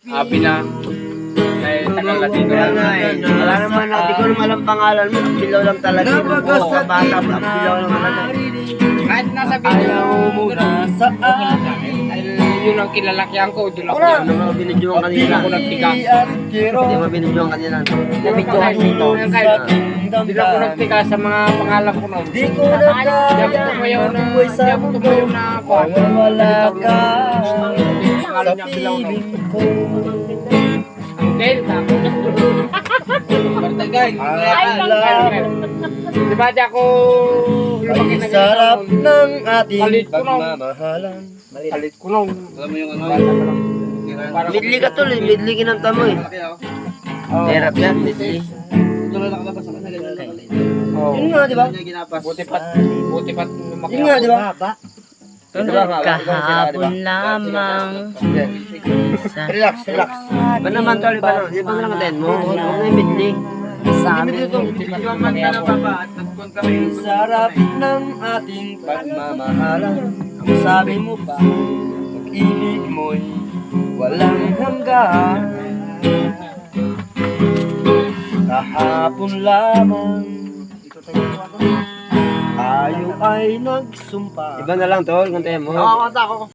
Abi na. Ay, tagal na dito na nga eh. Wala naman natin ko naman ang pangalan mo. Ang bilaw lang talaga. Oo, bata pa. Ang bilaw lang talaga. Kahit nasa video mo sa akin. yun ang kilalakyan ko. Doon ako Wala naman ako binidyoan kanina. Hindi ako nagtikas. Hindi mo binidyoan kanina. Nabidyoan dito. Hindi ako nagtikas sa mga pangalan ko na. Di ko na kaya. Hindi ako tumayo na. Hindi ako tumayo na. Wala ka. Pangalan niya bilaw na. Okay, di ba di ako lumaki na Sarap ng ating Palit ko na. pagmamahalan. Palit ko lang. Alam mo yung ano? Midli ka tol eh. Midli kinanta mo eh. Hirap yan, midli. Tuloy na kalabas ako na ganyan lang. Yun nga, di ba? Buti pat lumaki Yun nga, di ba? Kahapon lamang Relax, relax. Ba naman tol, iba na. Iba na lang atin mo. Huwag na yung midli. sa amin. Sarap ng ating pagmamahalan. Ang sabi mo pa, pag-ibig mo'y walang hanggan. Kahapon lamang tayo ay nagsumpa. Iba na lang tol, kantahin mo. Oo, kanta ako.